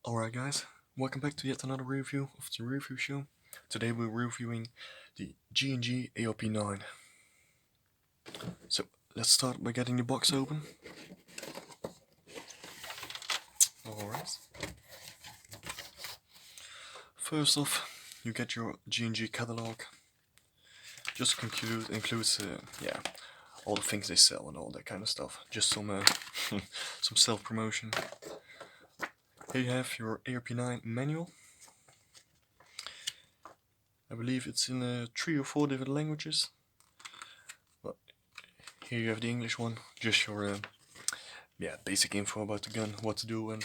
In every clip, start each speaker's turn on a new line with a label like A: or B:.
A: Alright guys, welcome back to yet another review of the review show. Today we're reviewing the G&G ARP-9. So let's start by getting the box open. Alright. First off, you get your G&G catalog. Just includes all the things they sell and all that kind of stuff. Just some some self-promotion. Here you have your ARP-9 manual. I believe it's in 3 or 4 different languages. But here you have the English one, just your basic info about the gun, what to do and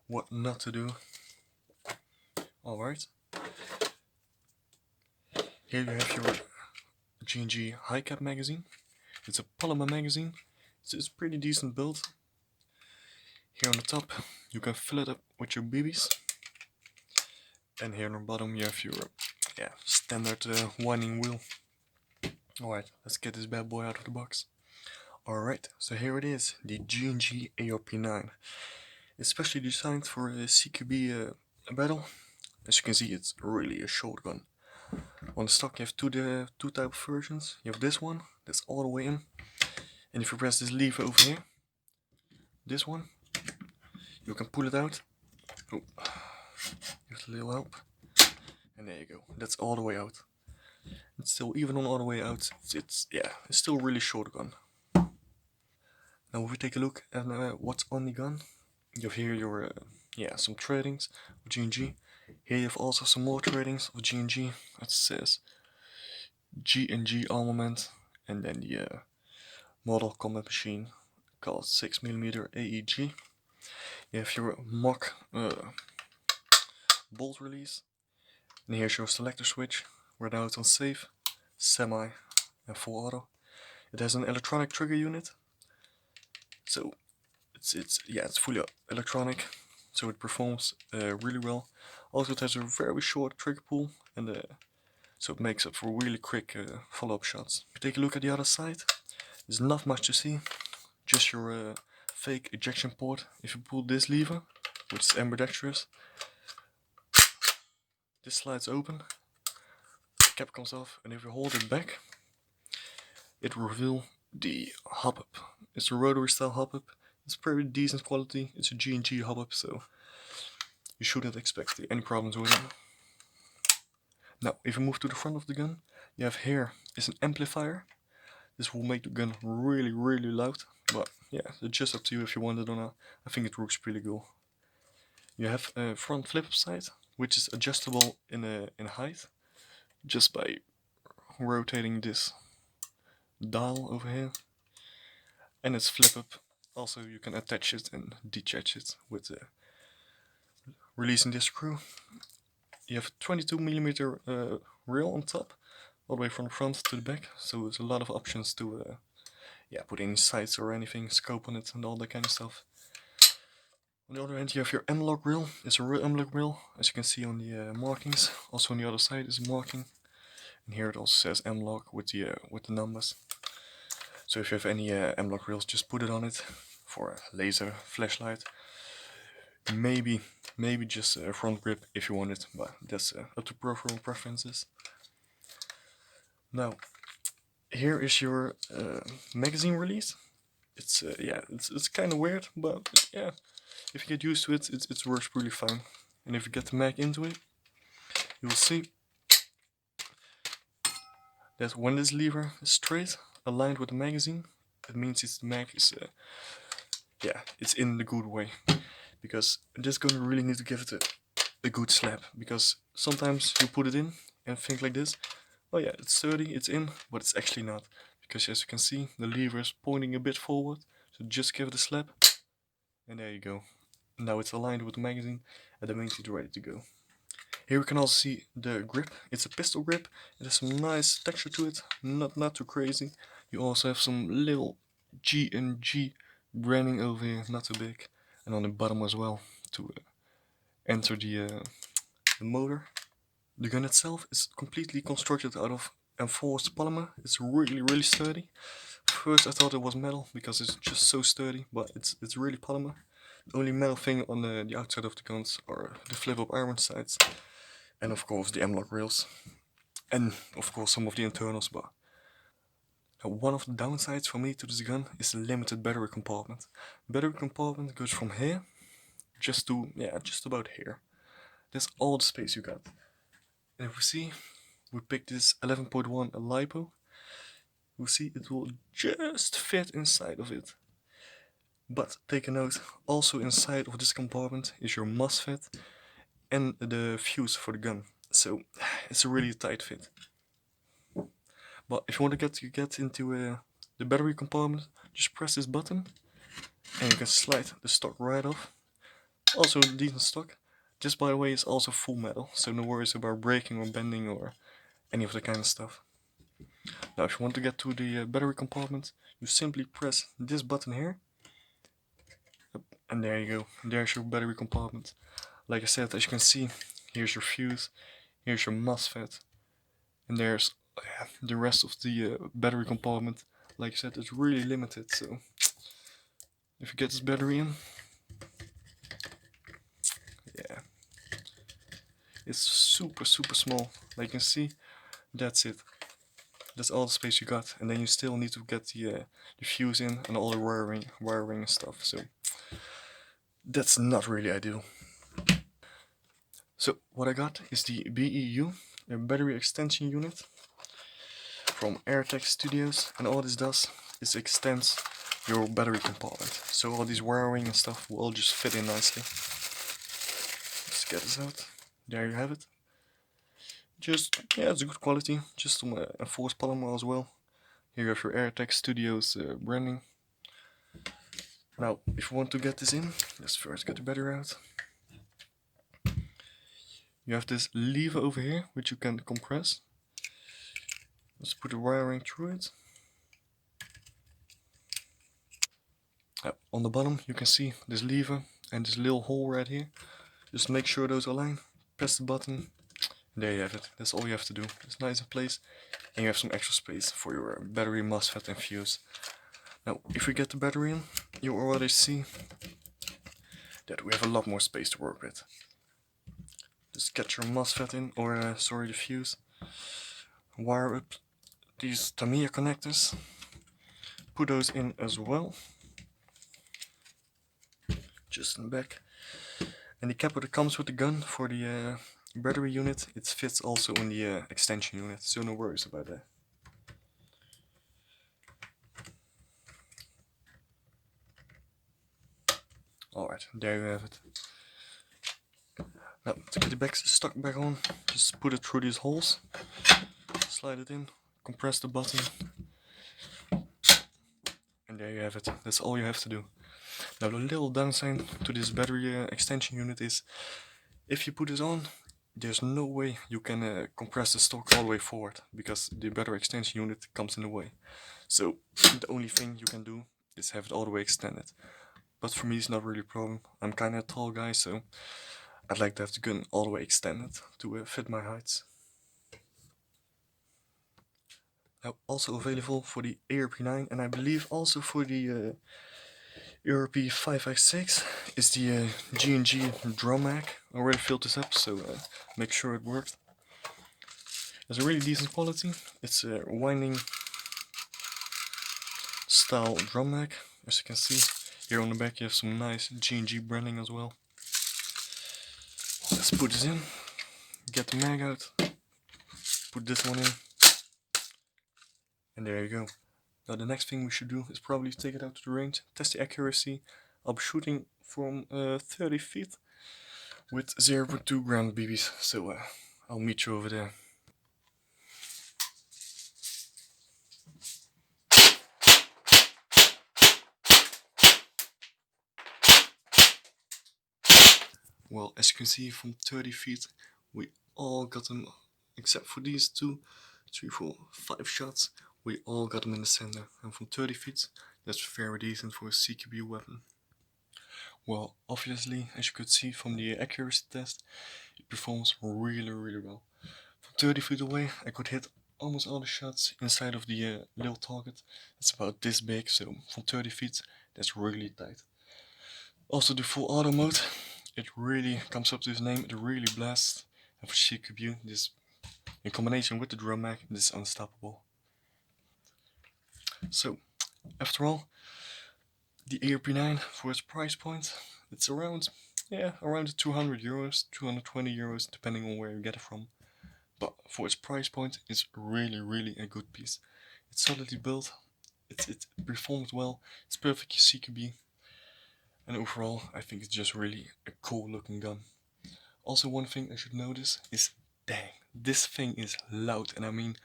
A: what not to do. Alright. Here you have your G&G high cap magazine. It's a polymer magazine. It's pretty decent build. Here on the top you can fill it up with your BBs. And here on the bottom you have your standard winding wheel. Alright, let's get this bad boy out of the box. Alright, so here it is, the G&G ARP-9. It's specially designed for a CQB battle. As you can see, it's really a short gun. On the stock you have two type of versions. You have this one, that's all the way in. And if you press this lever over here, this one, you can pull it out. Oh, give it a little help. And there you go, that's all the way out. It's still, even on all the way out, it's still a really short gun. Now if we take a look at what's on the gun, you have here your some tradings of G&G. Here you have also some more tradings of G&G. It says Gng armament, and then the model combat machine called 6mm AEG. You have your mock bolt release, and here's your selector switch. Right now it's on safe, semi, and full auto. It has an electronic trigger unit, so it's fully electronic, so it performs really well. Also, it has a very short trigger pull, and so it makes up for really quick follow-up shots. If you take a look at the other side, there's not much to see. Just your fake ejection port. If you pull this lever, which is ambidextrous, this slides open, the cap comes off, and if you hold it back, it will reveal the hop-up. It's a rotary style hop-up. It's pretty decent quality. It's a G&G hop-up, so you shouldn't expect any problems with it. Now, if you move to the front of the gun, you have here is an amplifier. This will make the gun really, really loud, but yeah, it's just up to you if you want it or not. I think it works pretty cool. You have a front flip side, which is adjustable in height, just by rotating this dial over here, and it's flip up. Also, you can attach it and detach it with releasing this screw. You have a 22mm rail on top, all the way from the front to the back, so there's a lot of options to put any sights or anything, scope on it, and all that kind of stuff. On the other hand, you have your M-lock rail. It's a real M-lock rail, as you can see on the markings. Also on the other side is a marking, and here it also says M-lock with the numbers. So if you have any M-lock rails, just put it on it for a laser, flashlight. Maybe just a front grip if you want it, but that's up to personal preferences. Now, here is your magazine release. It's it's kind of weird, but yeah, if you get used to it, it works really fine. And if you get the mag into it, you will see that when this lever is straight, aligned with the magazine, it means the mag is it's in the good way. Because this gun really need to give it a good slap, because sometimes you put it in and think like this, oh yeah, it's sturdy, it's in, but it's actually not, because as you can see, the lever is pointing a bit forward, so just give it a slap, and there you go. Now it's aligned with the magazine, and that means it's ready to go. Here we can also see the grip. It's a pistol grip. It has some nice texture to it, not too crazy. You also have some little G&G branding over here, not too big. And on the bottom as well, to enter the motor. The gun itself is completely constructed out of enforced polymer. It's really, really sturdy. First I thought it was metal because it's just so sturdy, but it's really polymer. The only metal thing on the outside of the guns are the flip-up iron sights, and of course the M-lock rails, and of course some of the internals. But one of the downsides for me to this gun is the limited battery compartment. Battery compartment goes from here just to, yeah, just about here. That's all the space you got. And if we see, we picked this 11.1 LiPo. You see it will just fit inside of it. But take a note, also inside of this compartment is your MOSFET and the fuse for the gun. So it's a really tight fit. But if you want to get into the battery compartment, just press this button and you can slide the stock right off. Also decent stock. This, by the way, is also full metal, so no worries about breaking or bending or any of that kind of stuff. Now if you want to get to the battery compartment, you simply press this button here. And there you go, there's your battery compartment. Like I said, as you can see, here's your fuse, here's your MOSFET, and there's the rest of the battery compartment. Like I said, it's really limited, so if you get this battery in, yeah, it's super small. Like you can see, that's it. That's all the space you got, and then you still need to get the fuse in and all the wiring and stuff. So that's not really ideal. So what I got is the BEU, a battery extension unit from Airtech Studios, and all this does is extends your battery compartment. So all these wiring and stuff will all just fit in nicely. Let's get this out. There you have it. Just, yeah, it's a good quality, just some enforced polymer as well. Here you have your Airtech Studios branding. Now, if you want to get this in, let's first get the battery out. You have this lever over here, which you can compress. Let's put the wiring through it. On the bottom you can see this lever and this little hole right here. Just make sure those align, press the button, and there you have it. That's all you have to do. It's nice in place, and you have some extra space for your battery, MOSFET and fuse. Now if we get the battery in, you already see that we have a lot more space to work with. Just get your MOSFET in, or sorry, the fuse. Wire up these Tamiya connectors. Put those in as well. Just in the back. And the cap that comes with the gun for the battery unit, it fits also in the extension unit, so no worries about that. Alright, there you have it. Now, to get the stock back on, just put it through these holes, slide it in, compress the button, and there you have it. That's all you have to do. Now the little downside to this battery extension unit is, if you put this on, there's no way you can compress the stock all the way forward, because the battery extension unit comes in the way. So the only thing you can do is have it all the way extended. But for me it's not really a problem. I'm kinda a tall guy, so I'd like to have the gun all the way extended to fit my heights. Now also available for the ARP-9, and I believe also for the ARP-5x6 is the Gng Drawmag. I already filled this up, so make sure it worked. It's a really decent quality. It's a winding style drum mag. As you can see, here on the back you have some nice G&G branding as well. Let's put this in, get the mag out, put this one in, and there you go. Now the next thing we should do is probably take it out to the range, test the accuracy. I'll be shooting from 30 feet with 0.2 gram BBs, so I'll meet you over there. Well, as you can see, from 30 feet we all got them, except for these 2, 3, 4, 5 shots. We all got them in the center, and from 30 feet that's very decent for a CQB weapon. Well, obviously, as you could see from the accuracy test, it performs really well. From 30 feet away I could hit almost all the shots inside of the little target. It's about this big, so from 30 feet that's really tight. Also the full auto mode, it really comes up to its name, it really blasts. And for CQB, this in combination with the Drawmag, this is unstoppable. So, after all, the ARP-9 for its price point, it's around, around 200 euros, 220 euros, depending on where you get it from. But for its price point, it's really a good piece. It's solidly built, it performs well, it's perfect CQB, and overall, I think it's just really a cool looking gun. Also, one thing I should notice is, dang, this thing is loud, and I mean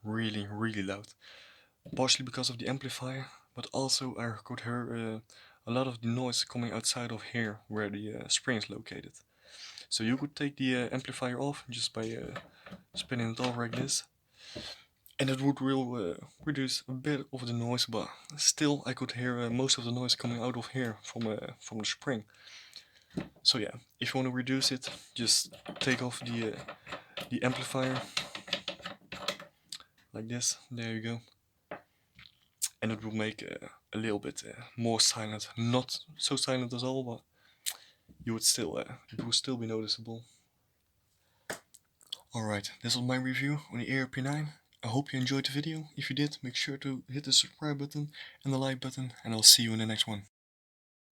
A: really loud. Partially because of the amplifier, but also I could hear a lot of the noise coming outside of here, where the spring is located. So you could take the amplifier off just by spinning it off like this, and it would reduce a bit of the noise, but still I could hear most of the noise coming out of here from the spring. So yeah, if you want to reduce it, just take off the amplifier like this. There you go, and it will make a little bit more silent. Not so silent at all, but you would still it will still be noticeable. Alright, this was my review on the ARP-9. I hope you enjoyed the video. If you did, make sure to hit the subscribe button and the like button, and I'll see you in the next one.